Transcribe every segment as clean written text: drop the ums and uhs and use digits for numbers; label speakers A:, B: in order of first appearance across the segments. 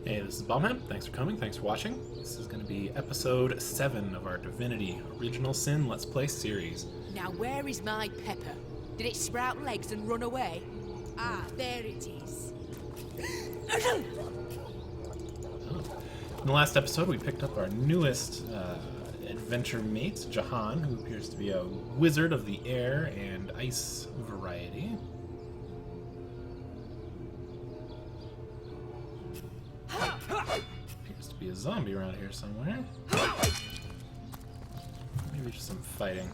A: Hey, this is Bomhab. Thanks for coming. Thanks for watching. This is going to be episode 7 of our Divinity Original Sin Let's Play series.
B: Now where is my pepper? Did it sprout legs and run away? Ah, there it is.
A: In the last episode, we picked up our newest adventure mate, Jahan, who appears to be a wizard of the air and ice variety. Appears to be a zombie around here somewhere. Maybe just some fighting.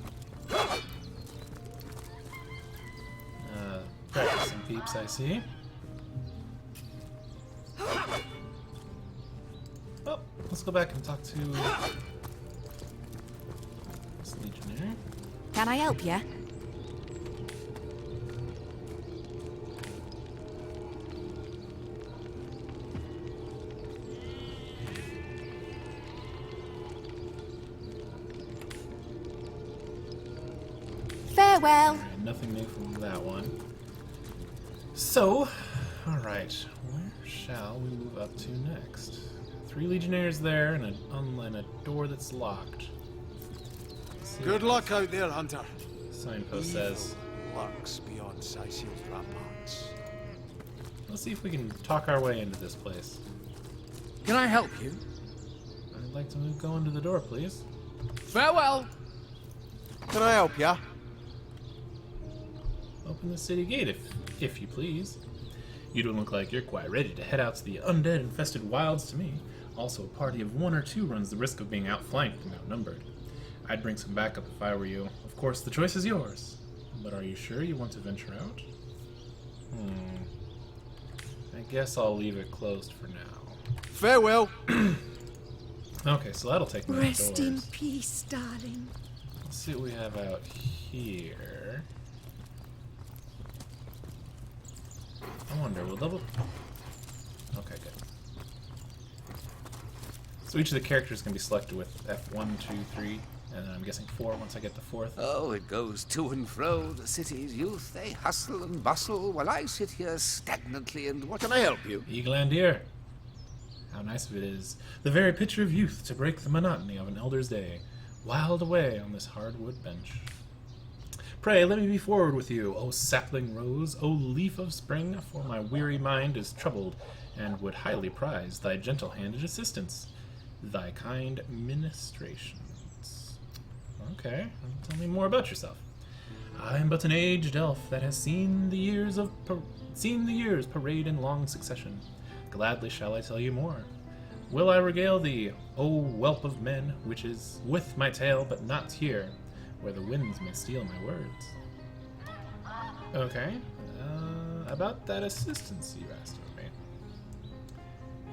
A: Practicing peeps, I see. Oh, let's go back and talk to this legionnaire.
B: Can I help you? Farewell.
A: Alright, nothing new from that one. So, alright, where shall we move up to next? 3 legionnaires there and a door that's locked.
C: Good luck out there, Hunter.
A: Signpost says.
C: Lurks beyond Sicil's ramparts.
A: Let's see if we can talk our way into this place.
C: Can I help you?
A: I'd like to go into the door, please.
C: Farewell. Can I help ya?
A: Open the city gate, if you please. You don't look like you're quite ready to head out to the undead-infested wilds to me. Also, a party of 1 or 2 runs the risk of being outflanked and outnumbered. I'd bring some backup if I were you. Of course, the choice is yours. But are you sure you want to venture out? I guess I'll leave it closed for now.
C: Farewell.
A: Okay, so that'll take me
B: Rest in
A: outdoors.
B: peace, darling.
A: Let's see what we have out here. I wonder, will double... Okay, good. So each of the characters can be selected with F1, 2, 3, and then I'm guessing 4 once I get the 4th.
D: Oh, it goes to and fro, the city's youth. They hustle and bustle, while I sit here stagnantly and what can I help you?
A: Eaglandier. How nice of it is. The very picture of youth to break the monotony of an elder's day. Wiled away on this hardwood bench. Pray, let me be forward with you, O sapling rose, O leaf of spring, for my weary mind is troubled, and would highly prize thy gentle-handed assistance, thy kind ministrations. Okay, tell me more about yourself. I am but an aged elf that has seen the years parade in long succession. Gladly shall I tell you more. Will I regale thee, O whelp of men, which is with my tale, but not here, where the winds may steal my words. Okay, about that assistance you asked of me.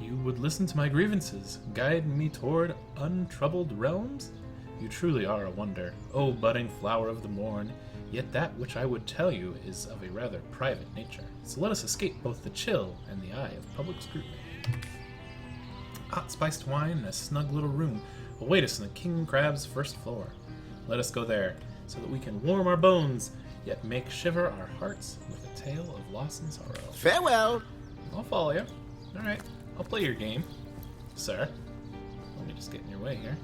A: You would listen to my grievances, guide me toward untroubled realms? You truly are a wonder, O budding flower of the morn, yet that which I would tell you is of a rather private nature. So let us escape both the chill and the eye of public scrutiny. Hot spiced wine and a snug little room await us on the King Crab's first floor. Let us go there, so that we can warm our bones, yet make shiver our hearts with a tale of loss and sorrow.
D: Farewell.
A: I'll follow you. Alright, I'll play your game, sir. Let me just get in your way here.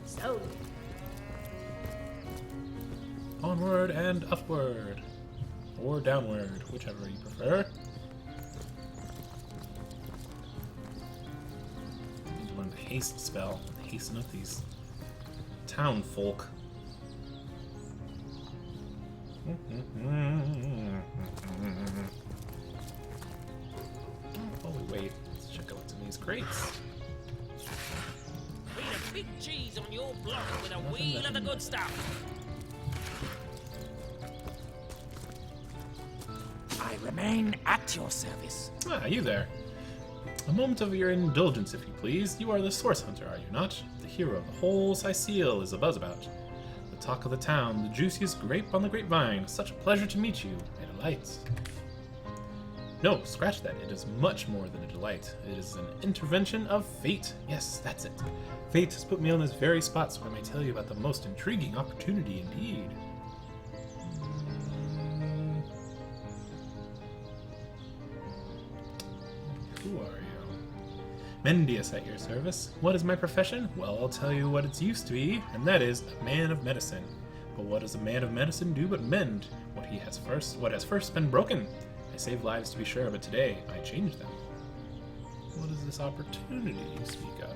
B: So,
A: Onward and upward. Or downward, whichever you prefer. I need to learn the haste spell and hasten up these town folk. Oh, wait. Let's check out what's in these crates.
E: Put a big cheese on your block with a wheel of the good stuff.
F: I remain at your service.
A: Ah, you there. A moment of your indulgence, if you please. You are the source hunter, are you not? The hero of the whole Sicile is abuzz about. The talk of the town, the juiciest grape on the grapevine. Such a pleasure to meet you. A delight. No, scratch that. It is much more than a delight. It is an intervention of fate. Yes, that's it. Fate has put me on this very spot so I may tell you about the most intriguing opportunity indeed. Who are you? Mendius at your service. What is my profession? Well, I'll tell you what it used to be, and that is a man of medicine. But what does a man of medicine do but mend what has first been broken? I save lives to be sure, but today I change them. What is this opportunity you speak of?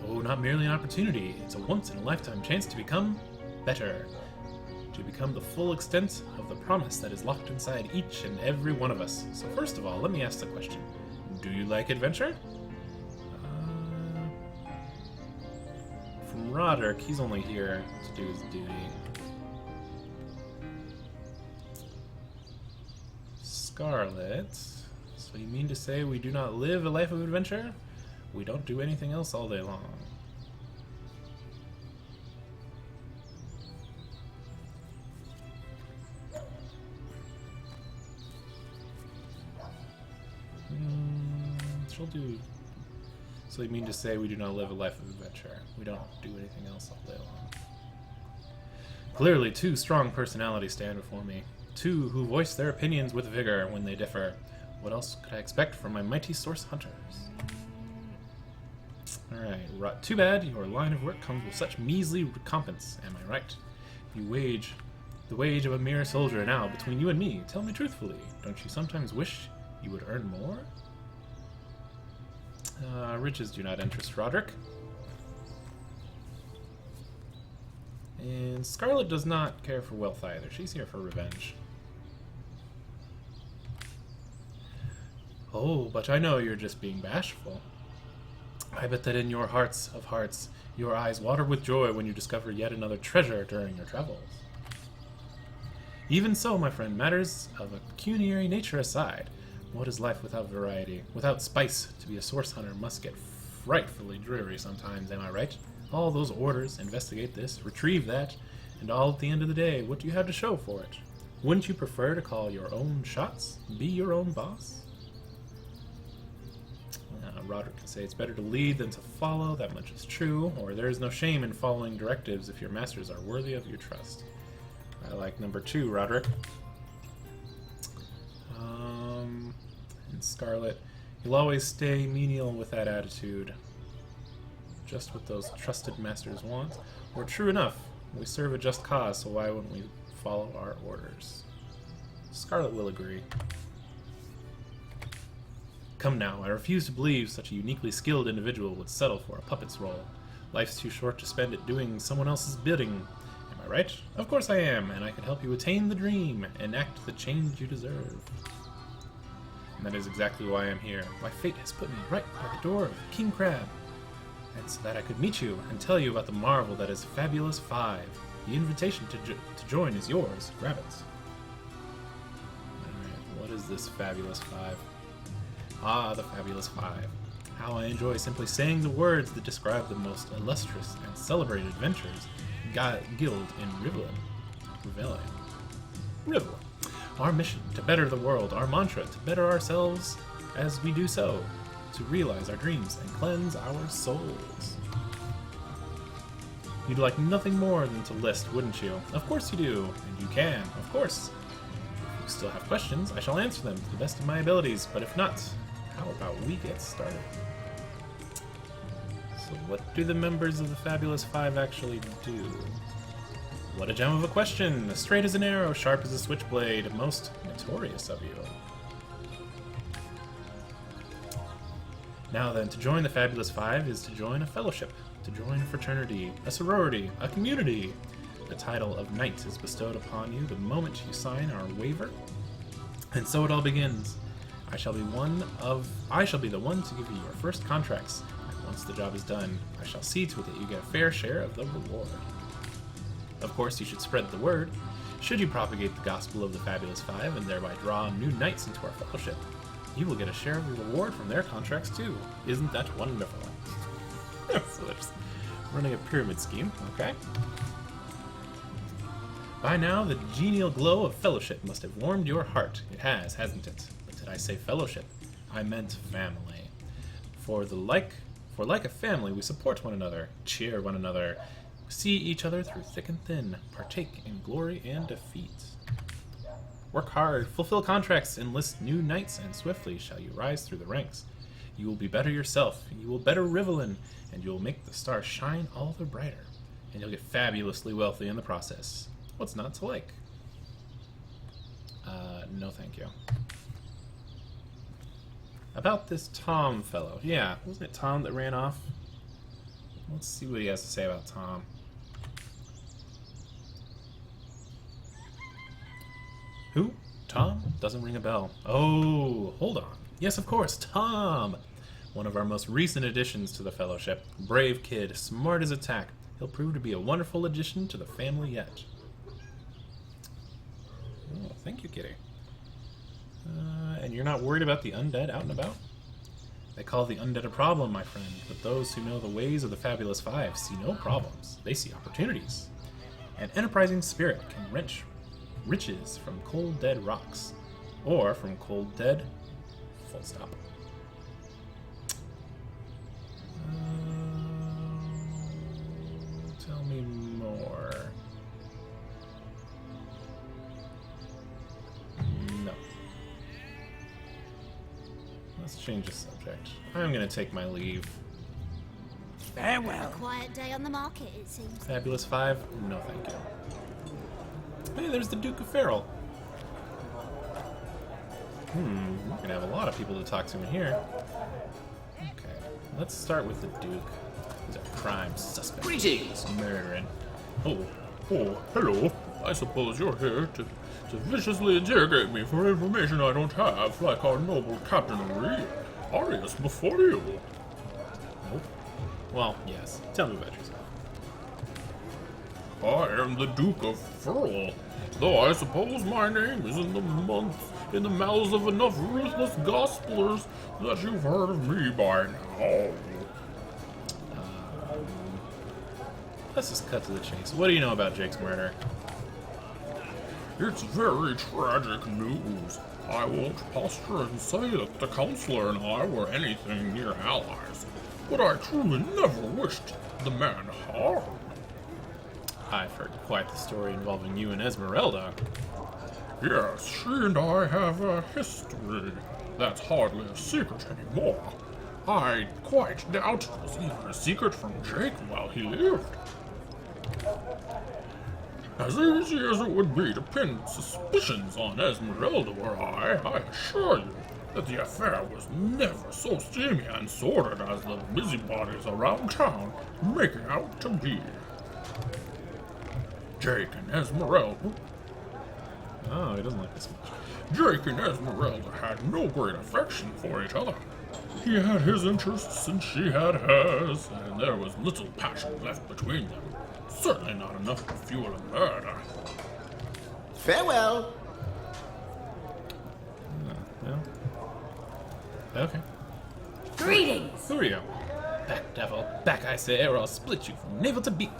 A: Oh, not merely an opportunity. It's a once-in-a-lifetime chance to become better. To become the full extent of the promise that is locked inside each and every one of us. So first of all, let me ask the question. Do you like adventure? From Roderick, he's only here to do his duty. Scarlet. So you mean to say we do not live a life of adventure? We don't do anything else all day long. She'll do... So you mean to say we do not live a life of adventure? We don't do anything else all day long. Clearly, two strong personalities stand before me. Two who voice their opinions with vigor when they differ. What else could I expect from my mighty source hunters? Alright, too bad your line of work comes with such measly recompense, am I right? You wage the wage of a mere soldier now between you and me. Tell me truthfully, don't you sometimes wish you would earn more? Riches do not interest Roderick. And Scarlet does not care for wealth either. She's here for revenge. Oh, but I know you're just being bashful. I bet that in your hearts of hearts, your eyes water with joy when you discover yet another treasure during your travels. Even so, my friend, matters of a pecuniary nature aside, what is life without variety? Without spice, to be a source hunter must get frightfully dreary sometimes, am I right? All those orders, investigate this, retrieve that, and all at the end of the day, what do you have to show for it? Wouldn't you prefer to call your own shots? Be your own boss? Roderick can say it's better to lead than to follow, that much is true, or there is no shame in following directives if your masters are worthy of your trust. I like number 2, Roderick. And Scarlet, you'll always stay menial with that attitude. Just what those trusted masters want. Or true enough, we serve a just cause, so why wouldn't we follow our orders? Scarlet will agree. Come now, I refuse to believe such a uniquely skilled individual would settle for a puppet's role. Life's too short to spend it doing someone else's bidding. Am I right? Of course I am, and I can help you attain the dream, enact the change you deserve. And that is exactly why I'm here. My fate has put me right by the door of King Crab. And so that I could meet you and tell you about the marvel that is Fabulous 5. The invitation to join is yours. Grab it. Alright, what is this Fabulous 5? Ah, the Fabulous 5. How I enjoy simply saying the words that describe the most illustrious and celebrated adventures guild in Rivelin. Our mission, to better the world. Our mantra, to better ourselves as we do so. To realize our dreams and cleanse our souls. You'd like nothing more than to list, wouldn't you? Of course you do, and you can, of course. If you still have questions, I shall answer them to the best of my abilities, but if not, how about we get started? So what do the members of the Fabulous 5 actually do? What a gem of a question! Straight as an arrow, sharp as a switchblade, most notorious of you. Now then, to join the Fabulous 5 is to join a fellowship, to join a fraternity, a sorority, a community. The title of knight is bestowed upon you the moment you sign our waiver. And so it all begins. I shall be the one to give you your first contracts, and once the job is done, I shall see to it that you get a fair share of the reward. Of course, you should spread the word. Should you propagate the gospel of the Fabulous 5 and thereby draw new knights into our fellowship, you will get a share of the reward from their contracts too. Isn't that wonderful? So they're just running a pyramid scheme, okay? By now, the genial glow of fellowship must have warmed your heart. It has, hasn't it? But did I say fellowship? I meant family. For like a family, we support one another, cheer one another, see each other through thick and thin, partake in glory and defeat. Work hard, fulfill contracts, enlist new knights, and swiftly shall you rise through the ranks. You will be better yourself, you will better Rivelin, and you will make the stars shine all the brighter. And you'll get fabulously wealthy in the process. What's not to like? No thank you. About this Tom fellow. Yeah, wasn't it Tom that ran off? Let's see what he has to say about Tom. Who? Tom? Doesn't ring a bell. Oh, hold on. Yes, of course, Tom! One of our most recent additions to the Fellowship. Brave kid, smart as a tack. He'll prove to be a wonderful addition to the family yet. Oh, thank you, kitty. And you're not worried about the undead out and about? They call the undead a problem, my friend, but those who know the ways of the Fabulous Five see no problems. They see opportunities. An enterprising spirit can wrench riches from cold dead rocks, or from cold dead, full stop. Tell me more. No. Let's change the subject. I'm gonna take my leave.
F: Farewell.
G: Quiet day on the market, it seems.
A: Fabulous Five? No, thank you. Hey, there's the Duke of Farrell. We're gonna have a lot of people to talk to in here. Okay, let's start with the Duke. He's a prime suspect.
D: Greetings!
A: Murdering.
H: Oh, hello. I suppose you're here to viciously interrogate me for information I don't have, like our noble Captain Reed, Arius before you.
A: Nope. Well, yes. Tell me about yourself.
H: I am the Duke of Furl, though I suppose my name is in the mouths of enough ruthless gospelers that you've heard of me by now.
A: Let's just cut to the chase. What do you know about Jake's murder?
H: It's very tragic news. I won't posture and say that the counselor and I were anything near allies, but I truly never wished the man harm.
A: I've heard quite the story involving you and Esmeralda.
H: Yes, she and I have a history. That's hardly a secret anymore. I quite doubt it was even a secret from Jake while he lived. As easy as it would be to pin suspicions on Esmeralda were I assure you that the affair was never so steamy and sordid as the busybodies around town make it out to be. Jake and Esmeralda.
A: Oh, he doesn't like this much.
H: Jake and Esmeralda had no great affection for each other. He had his interests and she had hers, and there was little passion left between them. Certainly not enough to fuel a murder.
C: Farewell.
A: Well. Okay.
G: Greetings!
A: Who are you? Back, devil. Back, I say, or I'll split you from navel to beak.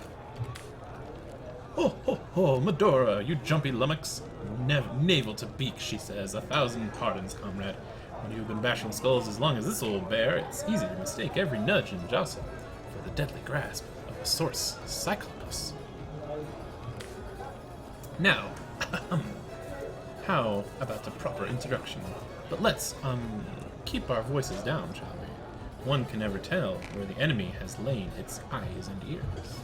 A: Oh, ho, ho, Medora, you jumpy lummox. Navel to beak, she says. 1,000 pardons, comrade. When you've been bashing skulls as long as this old bear, it's easy to mistake every nudge and jostle for the deadly grasp of a source cyclopus. Now, how about the proper introduction? But let's, keep our voices down, shall we? One can never tell where the enemy has laid its eyes and ears.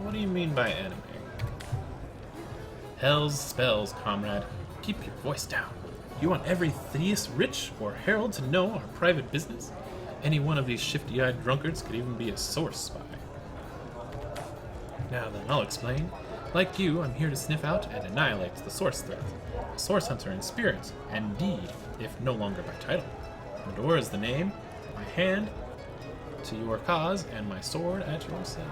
A: What do you mean by enemy? Hell's spells, comrade. Keep your voice down. You want every Theus rich or herald to know our private business? Any one of these shifty-eyed drunkards could even be a source spy. Now then, I'll explain. Like you, I'm here to sniff out and annihilate the source threat. A source hunter in spirit and deed, if no longer by title. Medora is the name, my hand to your cause, and my sword at your side.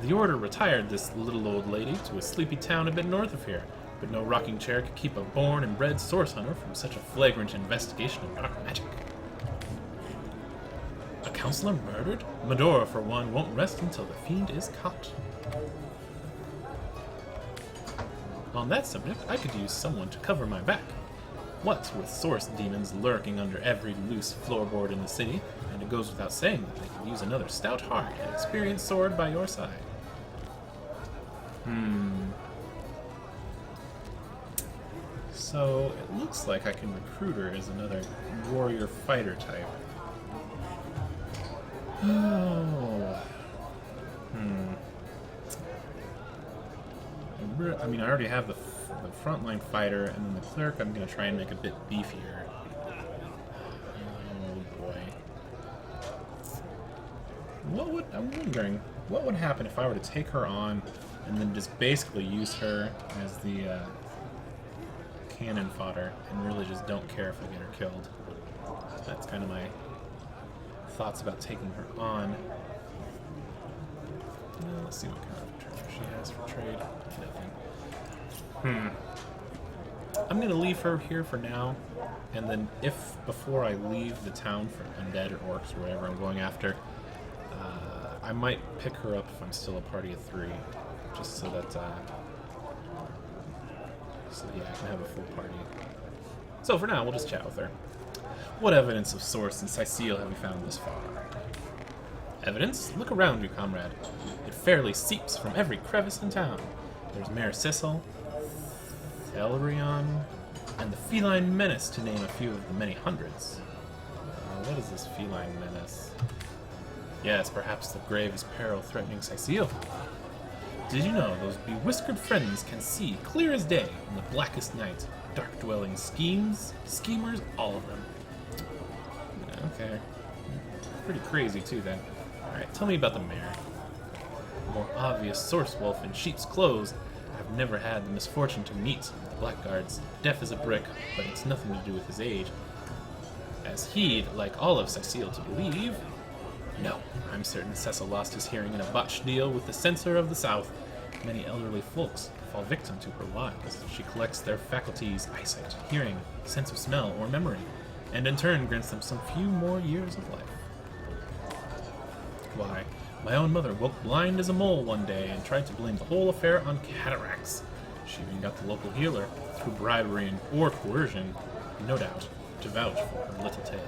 A: The Order retired this little old lady to a sleepy town a bit north of here, but no rocking chair could keep a born and bred source hunter from such a flagrant investigation of dark magic. A counselor murdered? Medora, for one, won't rest until the fiend is caught. On that subject, I could use someone to cover my back. What with source demons lurking under every loose floorboard in the city, and it goes without saying that they could use another stout heart and experienced sword by your side. So it looks like I can recruit her as another warrior fighter type. Oh. I mean, I already have the frontline fighter, and then the cleric I'm going to try and make a bit beefier. Oh boy. I'm wondering, what would happen if I were to take her on and then just basically use her as the cannon fodder and really just don't care if I get her killed. That's kind of my thoughts about taking her on. Let's see what kind of treasure she has for trade. Nothing. I'm going to leave her here for now, and then if before I leave the town for undead or orcs or whatever I'm going after, I might pick her up if I'm still a party of 3, just so that yeah, I can have a full party. So for now, we'll just chat with her. What evidence of source in Sicile have you found this far? Evidence? Look around you, comrade. It fairly seeps from every crevice in town. There's Mare Sissel, Thelrion, and the Feline Menace, to name a few of the many hundreds. What is this Feline Menace? Yes, perhaps the gravest peril threatening Sicile. Did you know those bewhiskered friends can see clear as day in the blackest night? Dark-dwelling schemers, all of them. Okay. Pretty crazy, too, then. Alright, tell me about the mare. A more obvious source wolf in sheep's clothes. I've never had the misfortune to meet the blackguards. Deaf as a brick, but it's nothing to do with his age. As he'd like all of Sicile to believe. No, I'm certain Cecil lost his hearing in a botched deal with the censor of the South. Many elderly folks fall victim to her wiles. She collects their faculties, eyesight, hearing, sense of smell, or memory, and in turn grants them some few more years of life. Why, my own mother woke blind as a mole one day and tried to blame the whole affair on cataracts. She even got the local healer, through bribery or coercion, no doubt, to vouch for her little tale.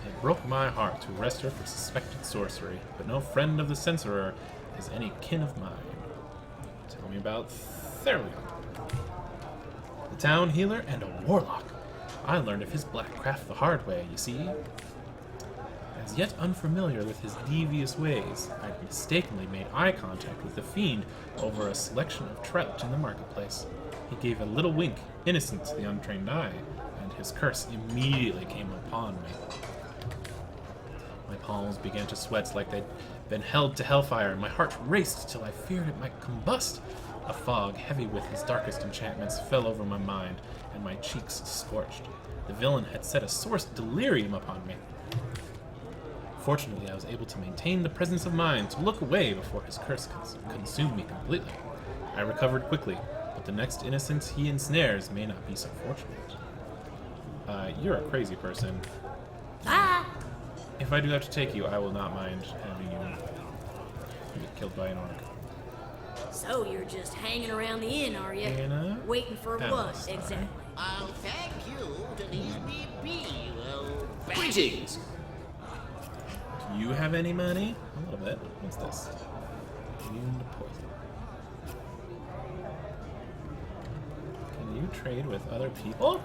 A: It broke my heart to arrest her for suspected sorcery, but no friend of the censorer is any kin of mine. Tell me about Thelrion. The town healer and a warlock. I learned of his black craft the hard way, you see. As yet unfamiliar with his devious ways, I'd mistakenly made eye contact with the fiend over a selection of trout in the marketplace. He gave a little wink, innocent to the untrained eye, and his curse immediately came upon me. My palms began to sweat like they'd been held to hellfire, and my heart raced till I feared it might combust. A fog, heavy with his darkest enchantments, fell over my mind, and my cheeks scorched. The villain had set a source delirium upon me. Fortunately, I was able to maintain the presence of mind to look away before his curse consumed me completely. I recovered quickly, but the next innocent he ensnares may not be so fortunate. You're a crazy person.
G: Bye.
A: If I do have to take you, I will not mind having you get killed by an orc.
G: So you're just hanging around the inn, are you?
A: Anna?
G: Waiting for what,
A: Alice.
G: exactly?
E: I'll thank you to leave me be, you old bastard.
D: Greetings!
A: Do you have any money? A little bit. What's this? Immune to poison. Can you trade with other people?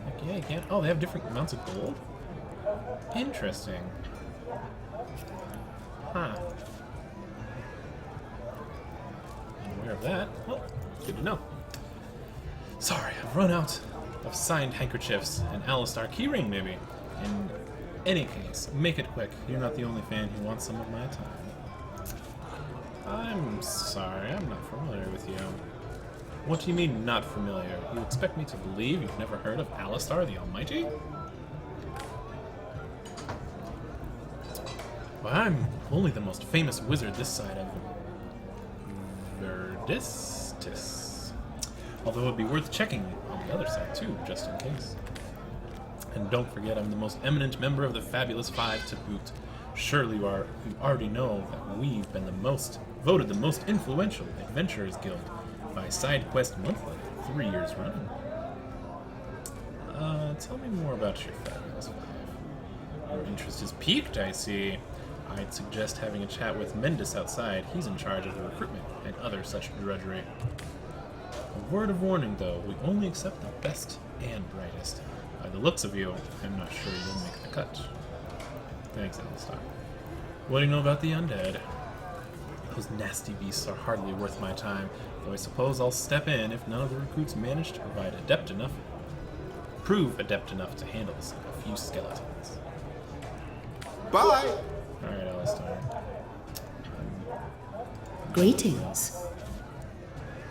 A: Heck yeah, you can. Oh, they have different amounts of gold? Interesting. Huh. I'm aware of that. Well, good to know. Sorry, I've run out of signed handkerchiefs and Alistar keyring, maybe. In any case, make it quick. You're not the only fan who wants some of my time. I'm sorry, I'm not familiar with you. What do you mean, not familiar? You expect me to believe you've never heard of Alistar the Almighty? Well, I'm only the most famous wizard this side of Verdistis. Although it would be worth checking on the other side too, just in case. And don't forget, I'm the most eminent member of the Fabulous Five to boot. Surely you already know that we've been voted the most influential Adventurers Guild by SideQuest Monthly, 3 years running. Tell me more about your Fabulous Five. Your interest is piqued, I see. I'd suggest having a chat with Mendus outside. He's in charge of the recruitment and other such drudgery. A word of warning, though, we only accept the best and brightest. By the looks of you, I'm not sure you'll make the cut. Thanks, Alistar. What do you know about the undead? Those nasty beasts are hardly worth my time, though I suppose I'll step in if none of the recruits manage to prove adept enough to handle a few skeletons.
C: Bye!
A: Alright, Alistar.
I: Greetings.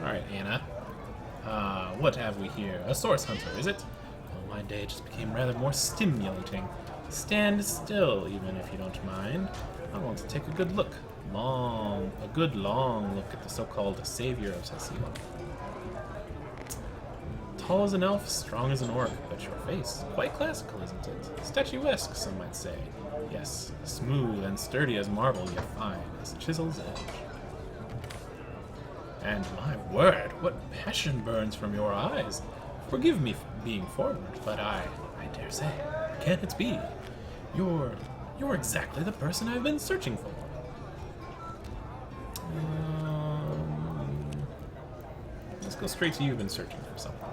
A: Alright, Anna. What have we here? A source hunter, is it? Well, my day just became rather more stimulating. Stand still, even if you don't mind. I want to take a good look. A good long look at the so-called savior of Cecile. Tall as an elf, strong as an orc, but your face, quite classical, isn't it? Statuesque, some might say. Yes, smooth and sturdy as marble, yet fine as chisel's edge. And my word, what passion burns from your eyes! Forgive me for being forward, but I dare say, can it be? You're exactly the person I've been searching for. Let's go straight to you've been searching for something.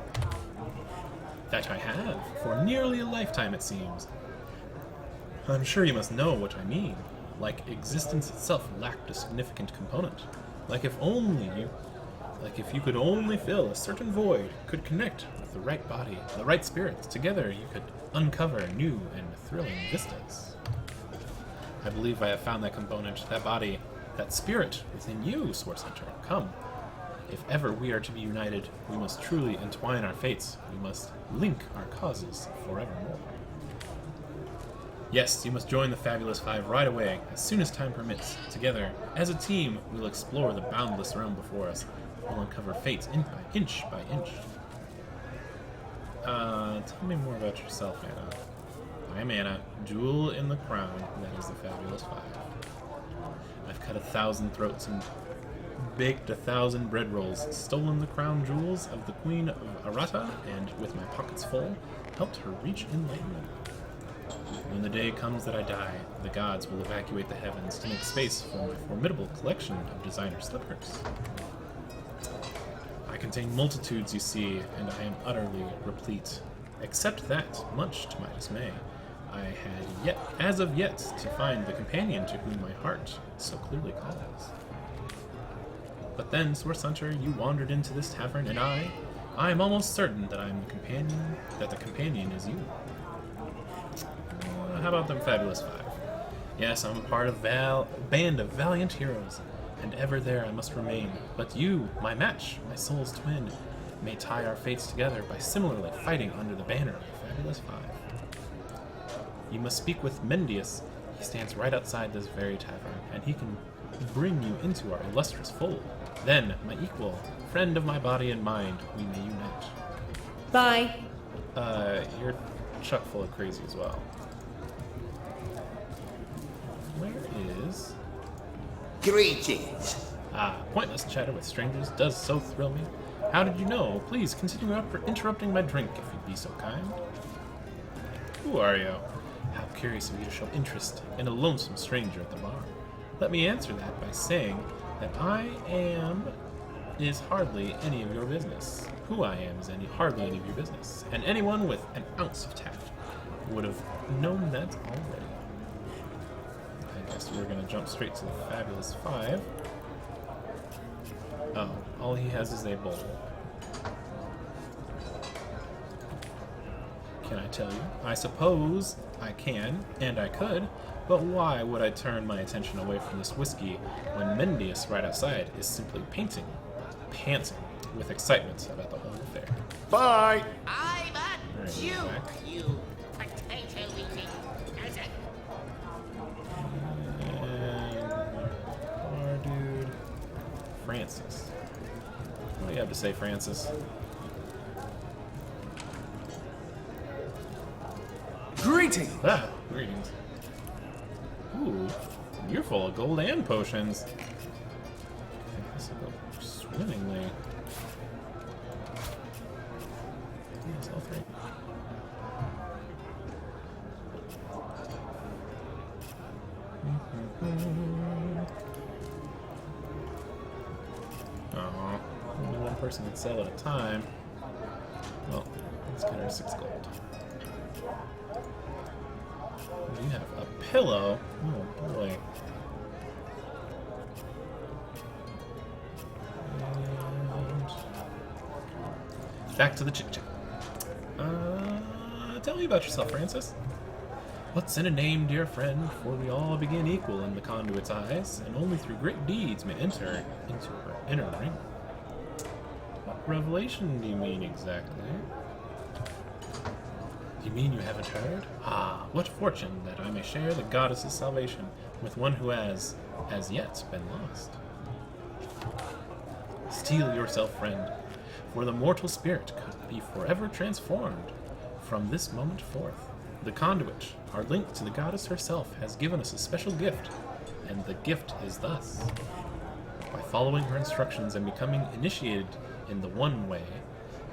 A: That I have, for nearly a lifetime it seems. I'm sure you must know what I mean. Like existence itself lacked a significant component. Like if you could only fill a certain void, could connect with the right body, the right spirits, together you could uncover new and thrilling vistas. I believe I have found that component, that body, that spirit within you, Source Hunter. Come. If ever we are to be united, we must truly entwine our fates. We must link our causes forevermore. Yes, you must join the Fabulous Five right away, as soon as time permits. Together, as a team, we'll explore the boundless realm before us. We'll uncover fates inch by inch. Tell me more about yourself, Anna. I'm Anna, jewel in the crown, that is the Fabulous Five. I've cut 1,000 throats and baked 1,000 bread rolls, stolen the crown jewels of the Queen of Arata, and with my pockets full, helped her reach enlightenment. When the day comes that I die, the gods will evacuate the heavens to make space for my formidable collection of designer slippers. I contain multitudes, you see, and I am utterly replete. Except that, much to my dismay, I had as of yet to find the companion to whom my heart so clearly calls. But then, Source Hunter, you wandered into this tavern, and I am almost certain that the companion is you. How about them Fabulous Five? Yes, I'm a part of a band of valiant heroes, and ever there I must remain. But you, my match, my soul's twin, may tie our fates together by similarly fighting under the banner of the Fabulous Five. You must speak with Mendius. He stands right outside this very tavern, and he can bring you into our illustrious fold. Then, my equal, friend of my body and mind, we may unite.
I: Bye.
A: You're chock full of crazy as well. Where is...
C: Greetings.
A: Pointless chatter with strangers does so thrill me. How did you know? Please continue interrupting my drink if you'd be so kind. Who are you? How curious of you to show interest in a lonesome stranger at the bar. Let me answer that by saying that is hardly any of your business. Who I am is hardly any of your business. And anyone with an ounce of tact would have known that already. I guess we're gonna jump straight to the Fabulous Five. Oh, all he has is a bowl. Can I tell you? I suppose I can, and I could, but why would I turn my attention away from this whiskey when Mendius right outside is simply panting with excitement about the whole affair?
C: Bye!
E: I'm a
A: Alright,
E: Jew,
A: we're back.
E: you potato-eating peasant.
A: And our dude, Francis. What do you have to say, Francis?
C: Greetings!
A: Greetings. Ooh, you're full of gold and potions. I think this will go swimmingly. Yes, all three. Oh, only one person can sell at a time. Well, let's get her 6 gold. What do you have? A pillow? Oh boy. And back to the chit-chat. Tell me about yourself, Francis. What's in a name, dear friend? For we all begin equal in the conduit's eyes, and only through great deeds may enter into her inner ring. What revelation do you mean exactly? You mean you haven't heard? Ah, what fortune that I may share the goddess's salvation with one who has, as yet, been lost. Steel yourself, friend, for the mortal spirit could be forever transformed from this moment forth. The conduit, our link to the goddess herself, has given us a special gift, and the gift is thus. By following her instructions and becoming initiated in the one way,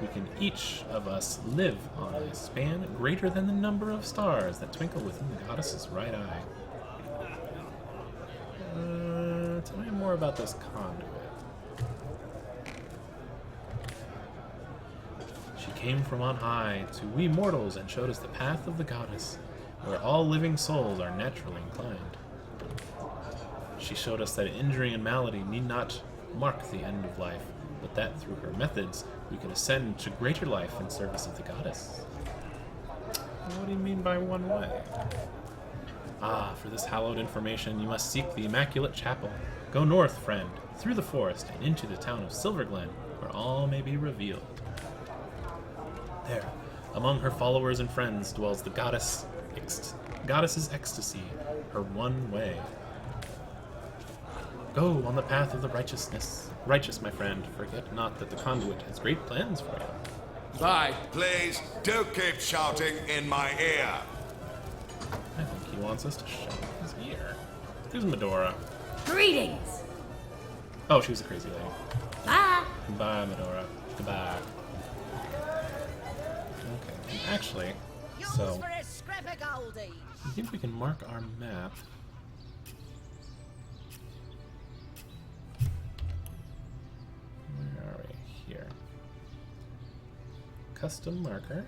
A: we can each of us live on a span greater than the number of stars that twinkle within the goddess's right eye. Tell me more about this conduit. She came from on high to we mortals and showed us the path of the goddess, where all living souls are naturally inclined. She showed us that injury and malady need not mark the end of life, but that through her methods we can ascend to greater life in service of the goddess. What do you mean by one way? Ah, for this hallowed information you must seek the Immaculate Chapel. Go north, friend, through the forest and into the town of Silverglen, where all may be revealed. There, among her followers and friends, dwells the goddess's ecstasy, her one way. Go on the path of the righteous, my friend. Forget not that the conduit has great plans for you.
C: Bye.
J: Please, don't keep shouting in my ear.
A: I think he wants us to shout his ear. Who's Medora?
G: Greetings.
A: Oh, she was a crazy lady.
G: Bye.
A: Bye, Medora. Goodbye. Okay, and actually, so
B: For a scrap of goldie.
A: I think we can mark our map. Where are we? Here. Custom marker.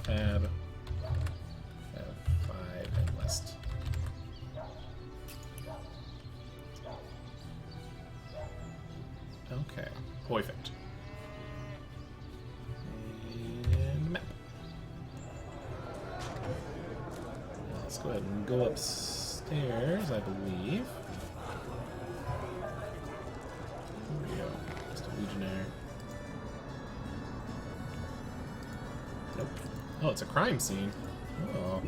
A: Fab 5 and west. Okay, perfect. And map. Let's go ahead and go upstairs, I believe. Here we go. Just a legionnaire. Nope. Oh, it's a crime scene. Oh.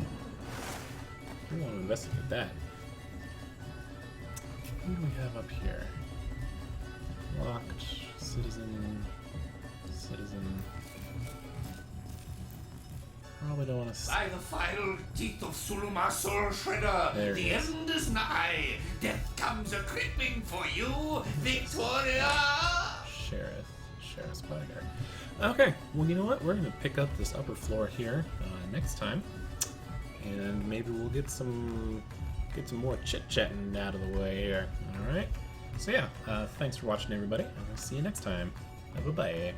A: We want to investigate that. Who do we have up here? Locked. Citizen. Probably don't want to.
D: By the final teeth of Suluma Soul Shredder,
A: There
D: the
A: it is.
D: end is nigh. Death comes a creeping for you, Victoria!
A: Sheriff's bodyguard. Okay, well, you know what? We're going to pick up this upper floor here next time, and maybe we'll get some more chit-chatting out of the way here. All right. So yeah, thanks for watching, everybody. I'll see you next time. Bye-bye.